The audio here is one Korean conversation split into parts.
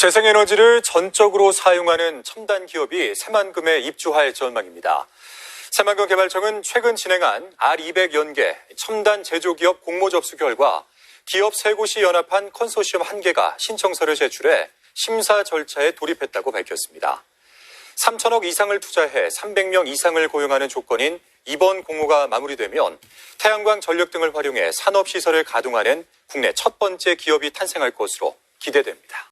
재생에너지를 전적으로 사용하는 첨단 기업이 새만금에 입주할 전망입니다. 새만금 개발청은 최근 진행한 R200 연계 첨단 제조기업 공모 접수 결과 기업 3곳이 연합한 컨소시엄 1개가 신청서를 제출해 심사 절차에 돌입했다고 밝혔습니다. 3천억 이상을 투자해 300명 이상을 고용하는 조건인 이번 공모가 마무리되면 태양광 전력 등을 활용해 산업시설을 가동하는 국내 첫 번째 기업이 탄생할 것으로 기대됩니다.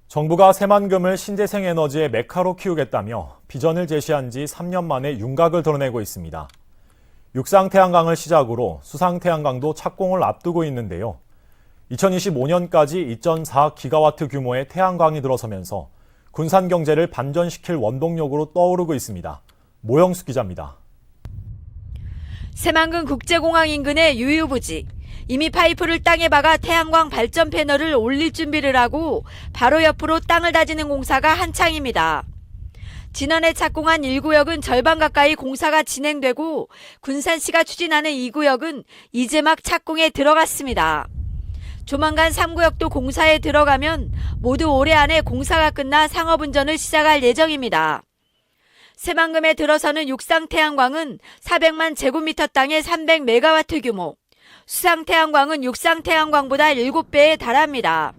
정부가 새만금을 신재생 에너지의 메카로 키우겠다며 비전을 제시한 지 3년 만에 윤곽을 드러내고 있습니다. 육상태양광을 시작으로 수상태양광도 착공을 앞두고 있는데요. 2025년까지 2.4기가와트 규모의 태양광이 들어서면서 군산 경제를 반전시킬 원동력으로 떠오르고 있습니다. 모영수 기자입니다. 새만금 국제공항 인근의 유유부지. 이미 파이프를 땅에 박아 태양광 발전 패널을 올릴 준비를 하고 바로 옆으로 땅을 다지는 공사가 한창입니다. 지난해 착공한 1구역은 절반 가까이 공사가 진행되고 군산시가 추진하는 2구역은 이제 막 착공에 들어갔습니다. 조만간 3구역도 공사에 들어가면 모두 올해 안에 공사가 끝나 상업운전을 시작할 예정입니다. 새만금에 들어서는 육상태양광은 400만 제곱미터 땅에 300메가와트 규모, 수상태양광은 육상태양광보다 7배에 달합니다.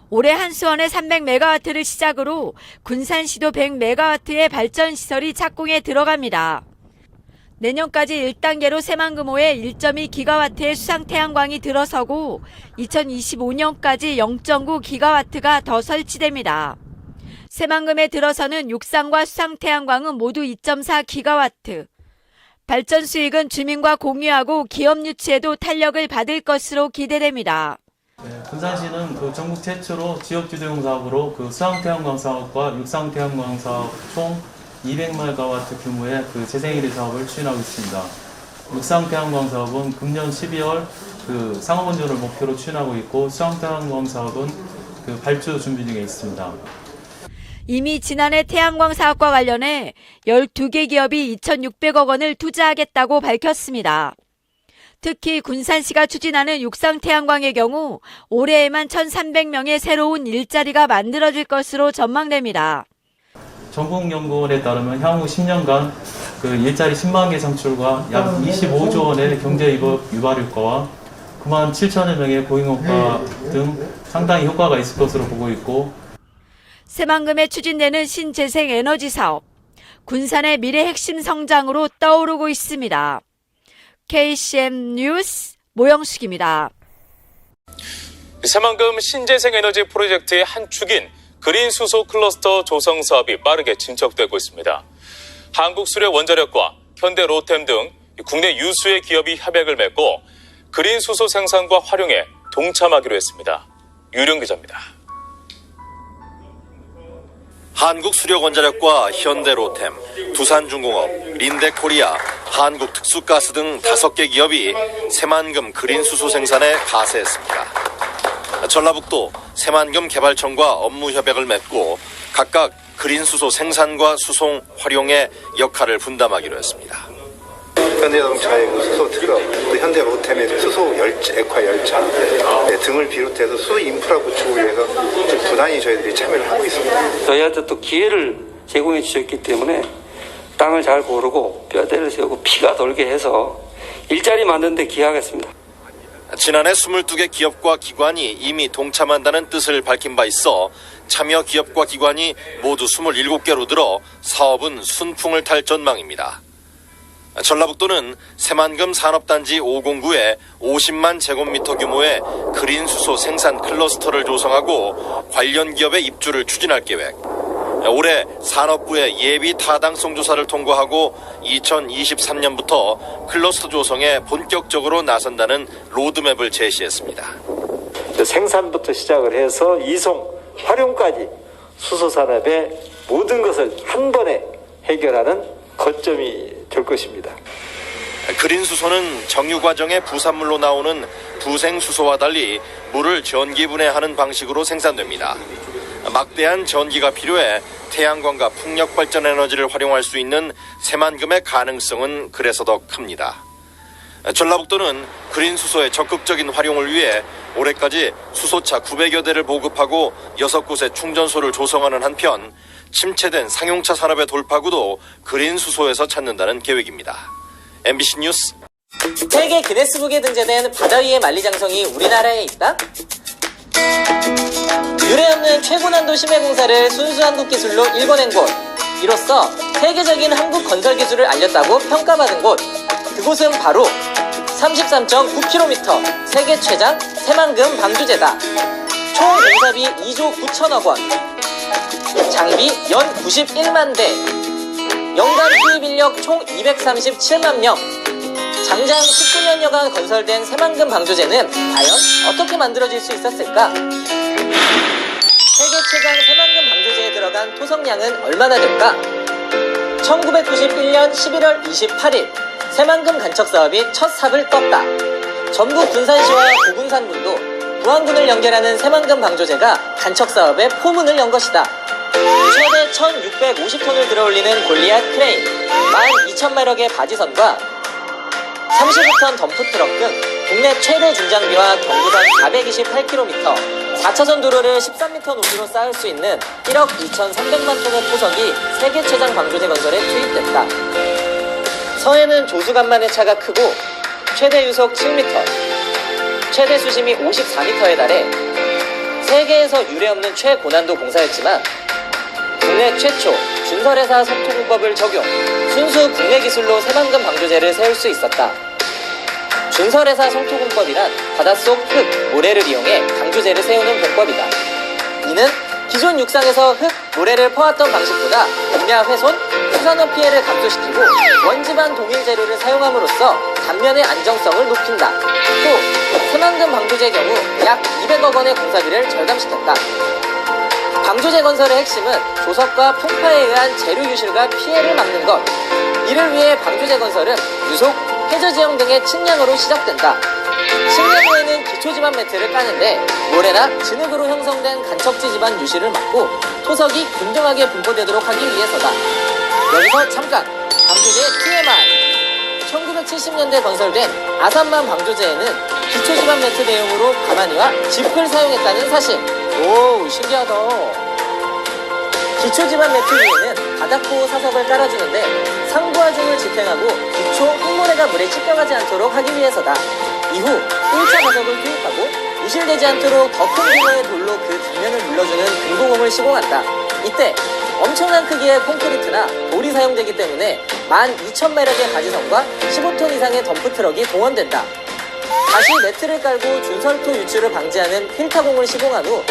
올해 한수원에 300메가와트를 시작으로 군산시도 100메가와트의 발전시설이 착공에 들어갑니다. 내년까지 1단계로 새만금호에 1.2기가와트의 수상태양광이 들어서고 2025년까지 0.9기가와트가 더 설치됩니다. 새만금에 들어서는 육상과 수상태양광은 모두 2.4기가와트. 발전 수익은 주민과 공유하고 기업 유치에도 탄력을 받을 것으로 기대됩니다. 군산시는 전국 최초로 지역주도형 사업으로 수상태양광 사업과 육상태양광 사업 총 200메가와트 규모의 재생에너지 사업을 추진하고 있습니다. 육상태양광 사업은 금년 12월 상업운전을 목표로 추진하고 있고 수상태양광 사업은 발주 준비 중에 있습니다. 이미 지난해 태양광 사업과 관련해 12개 기업이 2,600억 원을 투자하겠다고 밝혔습니다. 특히 군산시가 추진하는 육상태양광의 경우 올해에만 1,300명의 새로운 일자리가 만들어질 것으로 전망됩니다. 전국연구원에 따르면 향후 10년간 일자리 10만 개 창출과 약 25조 원의 경제 유발 효과와 9만 7천여 명의 고용 효과 등 상당히 효과가 있을 것으로 보고 있고, 새만금에 추진되는 신재생 에너지 사업, 군산의 미래 핵심 성장으로 떠오르고 있습니다. KCM 뉴스 모영숙입니다. 새만금 신재생 에너지 프로젝트의 한 축인 그린 수소 클러스터 조성 사업이 빠르게 진척되고 있습니다. 한국수력원자력과 현대로템 등 국내 유수의 기업이 협약을 맺고 그린 수소 생산과 활용에 동참하기로 했습니다. 유령 기자입니다. 한국수력원자력과 현대로템, 두산중공업, 린데코리아, 한국특수가스 등 5개 기업이 새만금 그린수소 생산에 가세했습니다. 전라북도 새만금 개발청과 업무 협약을 맺고 각각 그린수소 생산과 수송, 활용의 역할을 분담하기로 했습니다. 현대자동차의 수소 트럭, 현대로템의 수소 액화 열차 등을 비롯해서 수소 인프라 구축을 위해서 부단히 저희들이 참여를 하고 있습니다. 저희한테 또 기회를 제공해 주셨기 때문에 땅을 잘 고르고 뼈대를 세우고 피가 돌게 해서 일자리 만드는 데 기여하겠습니다. 지난해 22개 기업과 기관이 이미 동참한다는 뜻을 밝힌 바 있어 참여 기업과 기관이 모두 27개로 늘어 사업은 순풍을 탈 전망입니다. 전라북도는 새만금 산업단지 509에 50만 제곱미터 규모의 그린 수소 생산 클러스터를 조성하고 관련 기업의 입주를 추진할 계획. 올해 산업부의 예비 타당성 조사를 통과하고 2023년부터 클러스터 조성에 본격적으로 나선다는 로드맵을 제시했습니다. 생산부터 시작을 해서 이송, 활용까지 수소산업의 모든 것을 한 번에 해결하는 거점이 될 것입니다. 그린 수소는 정유 과정의 부산물로 나오는 부생수소와 달리 물을 전기분해하는 방식으로 생산됩니다. 막대한 전기가 필요해 태양광과 풍력 발전 에너지를 활용할 수 있는 새만금의 가능성은 그래서 더 큽니다. 전라북도는 그린 수소의 적극적인 활용을 위해 올해까지 수소차 900여 대를 보급하고 6곳의 충전소를 조성하는 한편 침체된 상용차 산업의 돌파구도 그린 수소에서 찾는다는 계획입니다. MBC 뉴스 세계 기네스북에 등재된 바다 위의 만리장성이 우리나라에 있다? 유례 없는 최고난도 심해공사를 순수 한국 기술로 일궈낸 곳, 이로써 세계적인 한국 건설 기술을 알렸다고 평가받은 곳, 그곳은 바로 33.9km 세계 최장 새만금 방주제다. 총 공사비 2조 9천억 원, 장비 연 91만 대, 연간 투입 인력 총 237만 명. 장장 19년여간 건설된 새만금 방조제는 과연 어떻게 만들어질 수 있었을까? 세계 최강 새만금 방조제에 들어간 토성량은 얼마나 될까? 1991년 11월 28일 새만금 간척 사업이 첫 삽을 떴다. 전북 군산시와 고궁산군도 부안군을 연결하는 새만금 방조제가 간척 사업의 포문을 연 것이다. 최대 1650톤을 들어올리는 골리앗 크레인, 12,000마력의 바지선과 35톤 덤프트럭 등 국내 최대 중장비와 경부선 428km, 4차선 도로를 13m 높이로 쌓을 수 있는 1억 2,300만 톤의 토석이 세계 최장 방조제 건설에 투입됐다. 서해는 조수간만의 차가 크고 최대 유속 7m, 최대 수심이 54m에 달해 세계에서 유례없는 최고난도 공사였지만 국내 최초 준설회사 석토공법을 적용, 순수 국내 기술로 새만금 방조제를 세울 수 있었다. 준설회사 석토공법이란 바닷속 흙, 모래를 이용해 방조제를 세우는 공법이다. 이는 기존 육상에서 흙, 모래를 퍼왔던 방식보다 임야 훼손, 수산업 피해를 감소시키고 원지반 동일 재료를 사용함으로써 단면의 안정성을 높인다. 또 새만금 방조제의 경우 약 200억 원의 공사비를 절감시켰다. 방조제 건설의 핵심은 조석과 풍파에 의한 재료 유실과 피해를 막는 것. 이를 위해 방조제 건설은 유속, 해저지형 등의 측량으로 시작된다. 측량 후에는 기초지반 매트를 까는데 모래나 진흙으로 형성된 간척지 지반 유실을 막고 토석이 균등하게 분포되도록 하기 위해서다. 여기서 잠깐! 방조제의 TMI! 1970년대 건설된 아산만 방조제에는 기초지반 매트 대용으로 가마니와 짚을 사용했다는 사실. 오, 신기하다. 기초지반 매트 위에는 바닥보호 사석을 깔아주는데 상부하중을 집행하고 기초 흙모래가 물에 찌껴가지 않도록 하기 위해서다. 이후 1차 가석을 투입하고 유실되지 않도록 더 큰 규모의 돌로 그 뒷면을 눌러주는 금고공을 시공한다. 이때 엄청난 크기의 콘크리트나 돌이 사용되기 때문에 12,000마력의 바지선과 15톤 이상의 덤프트럭이 동원된다. 다시 매트를 깔고 준설토 유출을 방지하는 필타공을 시공한 후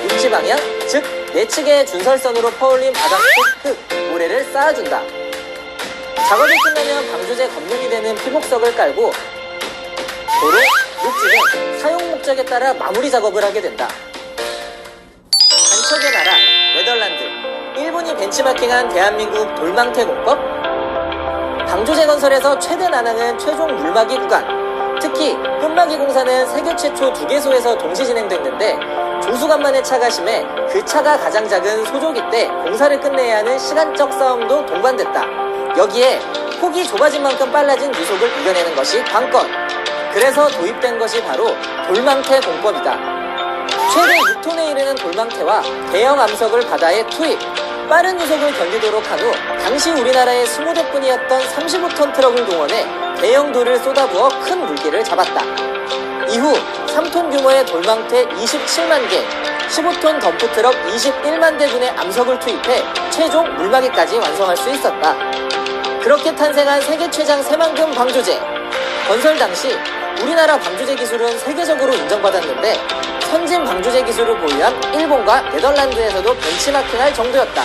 육지 방향, 즉 내측의 준설선으로 퍼올린 바닥 속 흙, 모래를 쌓아준다. 작업이 끝나면 방조제 겉면이 되는 피복석을 깔고 도로, 육지는 사용 목적에 따라 마무리 작업을 하게 된다. 간척의 나라, 네덜란드. 일본이 벤치마킹한 대한민국 돌망태 공법. 방조제 건설에서 최대 난항은 최종 물막이 구간. 특히 끝막이 공사는 세계 최초 2개소에서 동시 진행됐는데 조수간만의 차가 심해 그 차가 가장 작은 소조기 때 공사를 끝내야 하는 시간적 싸움도 동반됐다. 여기에 폭이 좁아진 만큼 빨라진 유속을 이겨내는 것이 관건. 그래서 도입된 것이 바로 돌망태 공법이다. 최대 6톤에 이르는 돌망태와 대형 암석을 바다에 투입, 빠른 유속을 견디도록 한 후 당시 우리나라의 20대뿐이었던 35톤 트럭을 동원해 대형 돌을 쏟아부어 큰 물기를 잡았다. 이후 3톤 규모의 돌망태 27만 개, 15톤 덤프트럭 21만 대분의 암석을 투입해 최종 물막이까지 완성할 수 있었다. 그렇게 탄생한 세계 최장 새만금 방조제. 건설 당시 우리나라 방조제 기술은 세계적으로 인정받았는데 선진 방조제 기술을 보유한 일본과 네덜란드에서도 벤치마킹할 정도였다.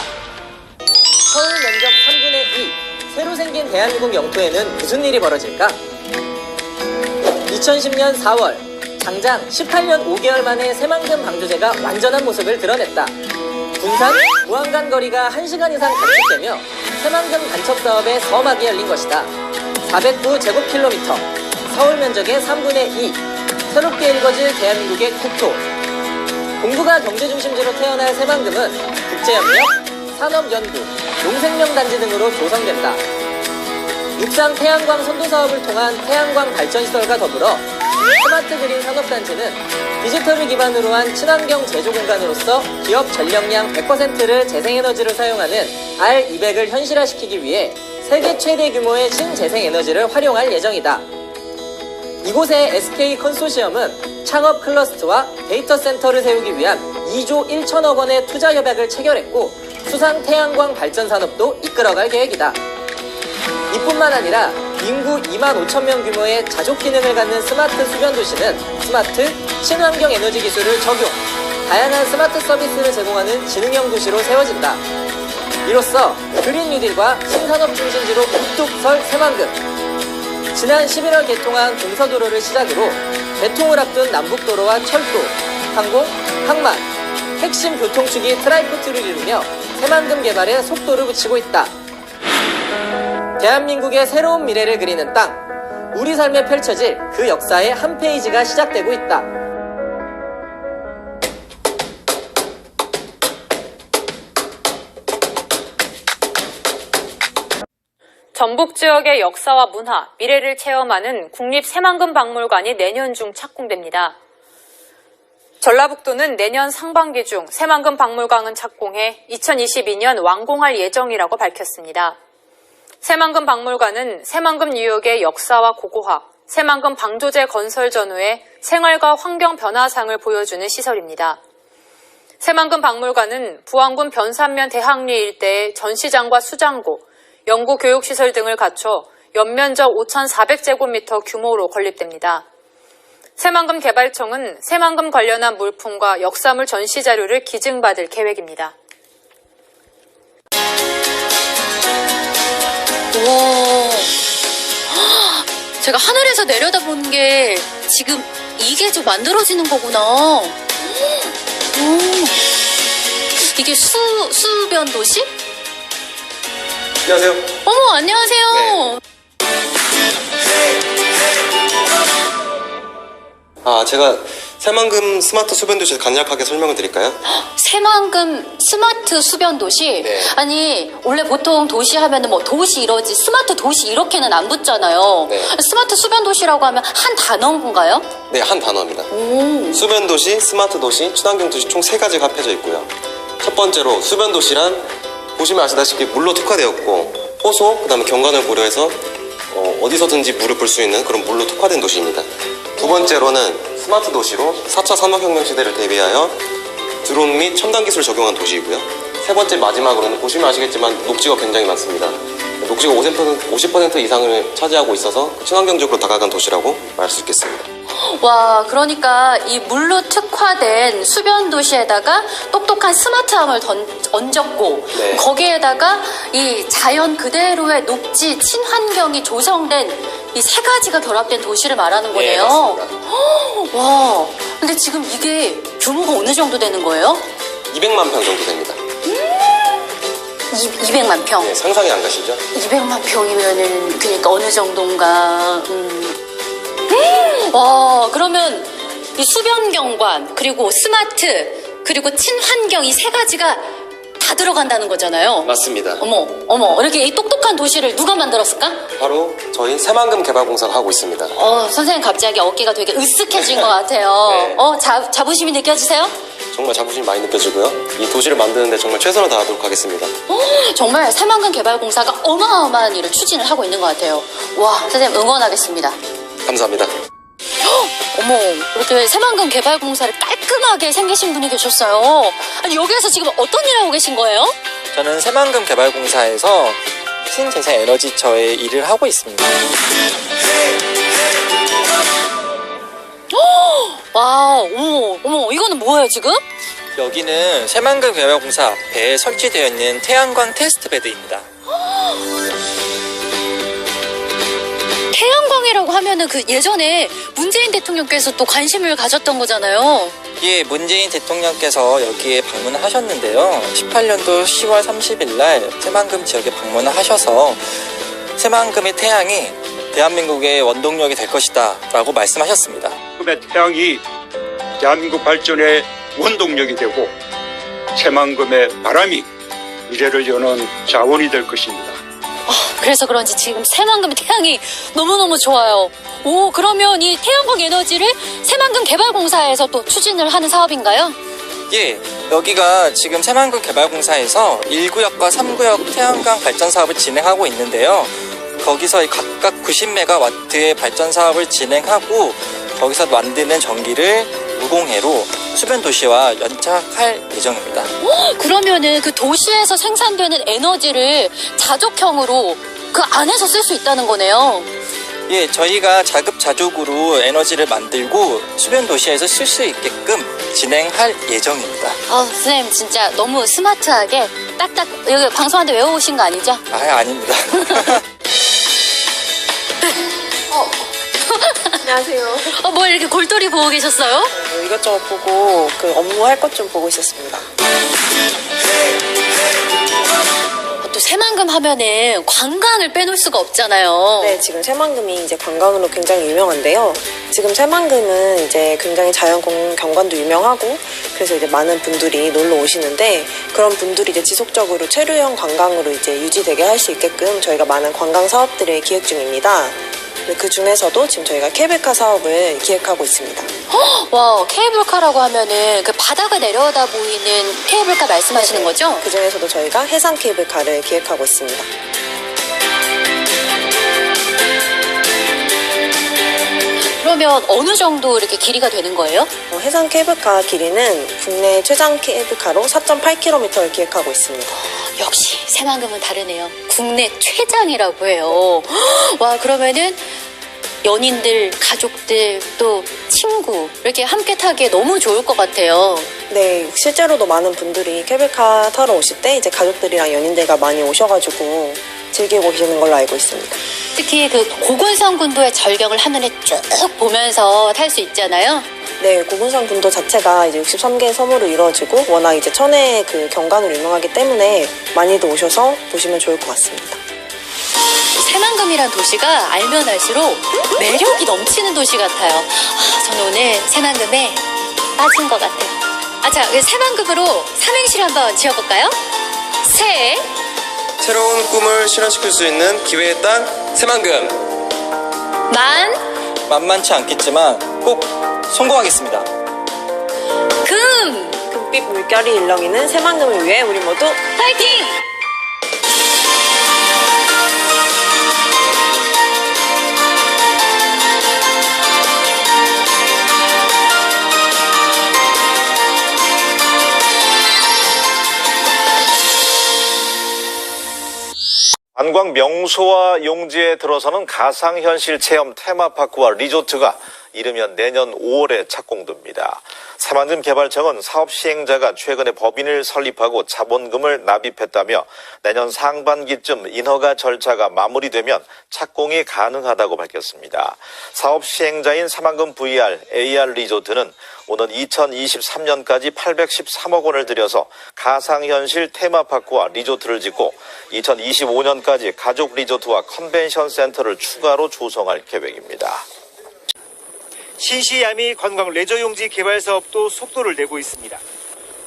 서울 면적 3분의 2, 새로 생긴 대한민국 영토에는 무슨 일이 벌어질까? 2010년 4월, 장장 18년 5개월 만에 새만금 방조제가 완전한 모습을 드러냈다. 군산, 부안간 거리가 1시간 이상 단축되며 새만금 간척 사업의 서막이 열린 것이다. 409제곱킬로미터, 서울 면적의 3분의 2, 새롭게 일궈질 대한민국의 국토. 공부가 경제중심지로 태어날 새만금은 국제협력, 산업연구, 농생명단지 등으로 조성된다. 육상 태양광 선도 사업을 통한 태양광 발전시설과 더불어 스마트 그린 산업단지는 디지털을 기반으로 한 친환경 제조 공간으로서 기업 전력량 100%를 재생에너지를 사용하는 R200을 현실화시키기 위해 세계 최대 규모의 신재생에너지를 활용할 예정이다. 이곳의 SK 컨소시엄은 창업 클러스터와 데이터 센터를 세우기 위한 2조 1천억 원의 투자 협약을 체결했고 수상 태양광 발전 산업도 이끌어갈 계획이다. 이뿐만 아니라 인구 2만 5천 명 규모의 자족 기능을 갖는 스마트 수변 도시는 스마트 친환경 에너지 기술을 적용, 다양한 스마트 서비스를 제공하는 지능형 도시로 세워진다. 이로써 그린 뉴딜과 신산업 중심지로 우뚝 설 새만금. 지난 11월 개통한 동서도로를 시작으로 개통을 앞둔 남북도로와 철도, 항공, 항만, 핵심 교통축이 트라이포트를 이루며 새만금 개발에 속도를 붙이고 있다. 대한민국의 새로운 미래를 그리는 땅, 우리 삶에 펼쳐질 그 역사의 한 페이지가 시작되고 있다. 전북 지역의 역사와 문화, 미래를 체험하는 국립새만금박물관이 내년 중 착공됩니다. 전라북도는 내년 상반기 중 새만금박물관을 착공해 2022년 완공할 예정이라고 밝혔습니다. 새만금박물관은 새만금 유역의 역사와 고고학, 새만금 방조제 건설 전후의 생활과 환경 변화상을 보여주는 시설입니다. 새만금 박물관은 부안군 변산면 대학리 일대의 전시장과 수장고, 연구 교육시설 등을 갖춰 연면적 5,400제곱미터 규모로 건립됩니다. 새만금 개발청은 새만금 관련한 물품과 역사물 전시 자료를 기증받을 계획입니다. 우와, 제가 하늘에서 내려다본 게 지금 이게 좀 만들어지는 거구나. 이게 수변 도시? 안녕하세요. 어머, 안녕하세요. 제가 새만금 스마트 수변 도시에서 간략하게 설명을 드릴까요? 새만금 스마트 수변 도시? 네. 아니, 원래 보통 도시 하면은 뭐 도시 이러지 스마트 도시 이렇게는 안 붙잖아요. 네. 스마트 수변 도시라고 하면 한 단어인 건가요? 네, 한 단어입니다. 수변 도시, 스마트 도시, 친환경 도시 총 3가지가 합해져 있고요. 첫 번째로 수변 도시란 보시면 아시다시피 물로 특화되었고 호소, 그다음에 경관을 고려해서 어디서든지 물을 볼 수 있는 그런 물로 특화된 도시입니다. 두 번째로는 스마트 도시로 4차 산업혁명 시대를 대비하여 드론 및 첨단 기술을 적용한 도시이고요. 세 번째 마지막으로는 보시면 아시겠지만 녹지가 굉장히 많습니다. 녹지가 50% 이상을 차지하고 있어서 친환경적으로 다가간 도시라고 말할 수 있겠습니다. 와, 그러니까 이 물로 특화된 수변 도시에다가 똑똑한 스마트함을 얹었고 네. 거기에다가 이 자연 그대로의 녹지 친환경이 조성된 이 3가지가 결합된 도시를 말하는 거네요. 맞습니다. 와, 근데 지금 이게 규모가 어느 정도 되는 거예요? 200만 평 정도 됩니다. 200만 평? 네, 상상이 안 가시죠? 200만 평이면은 그러니까 어느 정도인가? 와, 그러면 이 수변 경관 그리고 스마트 그리고 친환경 이 3가지가 다 들어간다는 거잖아요. 맞습니다. 어머, 이렇게 이 똑똑한 도시를 누가 만들었을까? 바로 저희 새만금 개발공사가 하고 있습니다. 선생님 갑자기 어깨가 되게 으쓱해진 것 같아요. 네. 자부심이 느껴지세요? 정말 자부심이 많이 느껴지고요. 이 도시를 만드는데 정말 최선을 다하도록 하겠습니다. 정말 새만금 개발공사가 어마어마한 일을 추진을 하고 있는 것 같아요. 와, 선생님 응원하겠습니다. 감사합니다. 어머, 이렇게 새만금 개발공사를 깔끔하게 생기신 분이 계셨어요. 아니, 여기에서 지금 어떤 일 하고 계신 거예요? 저는 새만금 개발공사에서 신재생 에너지처의 일을 하고 있습니다. 와, 어머, 이거는 뭐예요, 지금? 여기는 새만금 개발공사 앞에 설치되어 있는 태양광 테스트 베드입니다. 태양광이라고 하면은 그 예전에 문재인 대통령께서 또 관심을 가졌던 거잖아요. 예, 문재인 대통령께서 여기에 방문을 하셨는데요. 18년도 10월 30일 날 새만금 지역에 방문을 하셔서 새만금의 태양이 대한민국의 원동력이 될 것이다 라고 말씀하셨습니다. 새만금의 태양이 대한민국 발전의 원동력이 되고 새만금의 바람이 미래를 여는 자원이 될 것입니다. 그래서 그런지 지금 새만금 태양이 너무너무 좋아요. 오, 그러면 이 태양광 에너지를 새만금 개발공사에서 또 추진을 하는 사업인가요? 예, 여기가 지금 새만금 개발공사에서 1구역과 3구역 태양광 발전 사업을 진행하고 있는데요. 거기서 각각 90메가와트의 발전 사업을 진행하고 거기서 만드는 전기를 무공해로 수변 도시와 연착할 예정입니다. 그러면은 그 도시에서 생산되는 에너지를 자족형으로 그 안에서 쓸 수 있다는 거네요. 예, 저희가 자급자족으로 에너지를 만들고 수변 도시에서 쓸 수 있게끔 진행할 예정입니다. 선생님 진짜 너무 스마트하게 딱딱 여기 방송하는데 외워오신 거 아니죠? 아닙니다. 안녕하세요. 뭐 이렇게 골똘히 보고 계셨어요? 이것저것 보고 그 업무 할 것 좀 보고 있었습니다. 또 새만금 하면은 관광을 빼놓을 수가 없잖아요. 네, 지금 새만금이 이제 관광으로 굉장히 유명한데요. 지금 새만금은 이제 굉장히 자연 경관도 유명하고 그래서 이제 많은 분들이 놀러 오시는데 그런 분들이 이제 지속적으로 체류형 관광으로 이제 유지되게 할 수 있게끔 저희가 많은 관광 사업들을 기획 중입니다. 그 중에서도 지금 저희가 케이블카 사업을 기획하고 있습니다. 와, 케이블카라고 하면은 그 바다가 내려다 보이는 케이블카 말씀하시는 거죠? 그 중에서도 저희가 해상 케이블카를 기획하고 있습니다. 그러면 어느 정도 이렇게 길이가 되는 거예요? 해상 케이블카 길이는 국내 최장 케이블카로 4.8km를 기획하고 있습니다. 역시 새만금은 다르네요. 국내 최장이라고 해요. 와, 그러면은 연인들, 가족들, 또 친구 이렇게 함께 타기에 너무 좋을 것 같아요. 네, 실제로도 많은 분들이 케이블카 타러 오실 때 이제 가족들이랑 연인들과 많이 오셔가지고 즐기고 계시는 걸로 알고 있습니다. 특히 그 고군산 군도의 절경을 한눈에 쭉 보면서 탈 수 있잖아요. 네, 고군산 군도 자체가 이제 63개 섬으로 이루어지고 워낙 이제 천혜의 그 경관으로 유명하기 때문에 많이들 오셔서 보시면 좋을 것 같습니다. 새만금이란 도시가 알면 알수록 매력이 넘치는 도시 같아요. 저는 오늘 새만금에 빠진 것 같아요. 자, 새만금으로 삼행시를 한번 지어볼까요? 새 새로운 꿈을 실현시킬 수 있는 기회의 땅 새만금. 만만치 않겠지만 꼭 성공하겠습니다. 금빛 물결이 일렁이는 새만금을 위해 우리 모두 파이팅! 관광 명소와 용지에 들어서는 가상현실 체험 테마파크와 리조트가 이르면 내년 5월에 착공됩니다. 새만금 개발청은 사업 시행자가 최근에 법인을 설립하고 자본금을 납입했다며 내년 상반기쯤 인허가 절차가 마무리되면 착공이 가능하다고 밝혔습니다. 사업 시행자인 새만금 VR, AR 리조트는 오는 2023년까지 813억 원을 들여서 가상현실 테마파크와 리조트를 짓고 2025년까지 가족 리조트와 컨벤션 센터를 추가로 조성할 계획입니다. 신시야미 관광 레저용지 개발 사업도 속도를 내고 있습니다.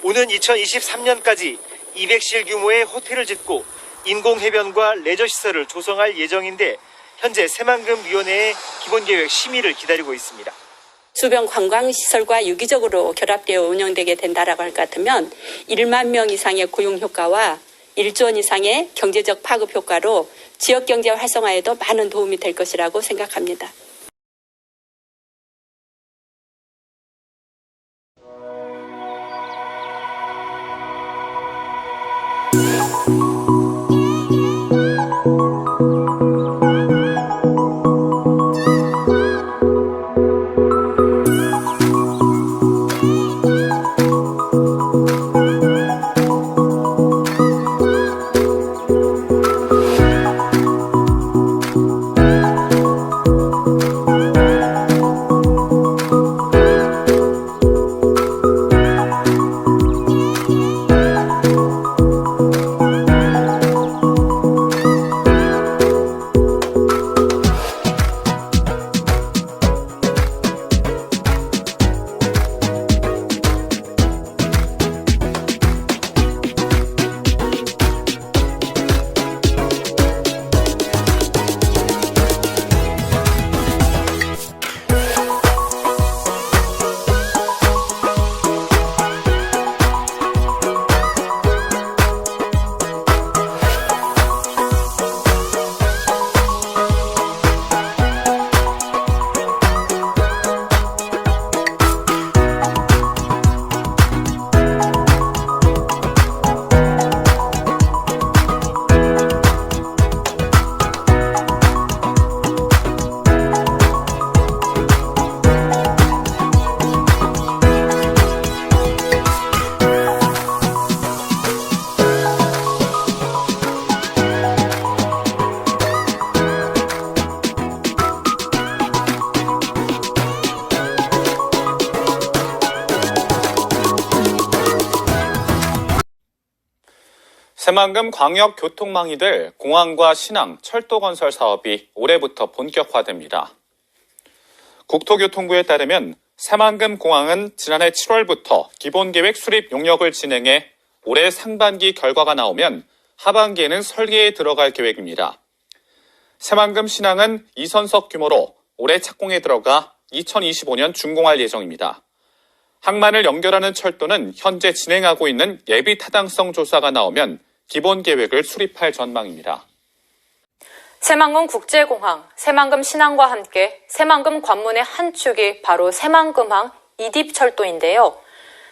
오는 2023년까지 200실 규모의 호텔을 짓고 인공해변과 레저시설을 조성할 예정인데 현재 새만금위원회의 기본계획 심의를 기다리고 있습니다. 수변 관광시설과 유기적으로 결합되어 운영되게 된다라고 할 것 같으면 1만 명 이상의 고용 효과와 1조 원 이상의 경제적 파급 효과로 지역경제 활성화에도 많은 도움이 될 것이라고 생각합니다. 새만금 광역교통망이 될 공항과 신항, 철도 건설 사업이 올해부터 본격화됩니다. 국토교통부에 따르면 새만금 공항은 지난해 7월부터 기본계획 수립 용역을 진행해 올해 상반기 결과가 나오면 하반기에는 설계에 들어갈 계획입니다. 새만금 신항은 2선석 규모로 올해 착공에 들어가 2025년 준공할 예정입니다. 항만을 연결하는 철도는 현재 진행하고 있는 예비 타당성 조사가 나오면 기본 계획을 수립할 전망입니다. 새만금 국제공항, 새만금 신항과 함께 새만금 관문의 한 축이 바로 새만금항 이립철도인데요.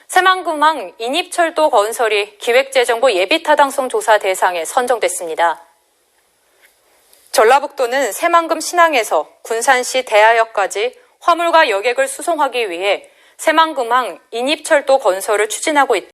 새만금항 인입철도 건설이 기획재정부 예비타당성 조사 대상에 선정됐습니다. 전라북도는 새만금 신항에서 군산시 대하역까지 화물과 여객을 수송하기 위해 새만금항 인입철도 건설을 추진하고 있다.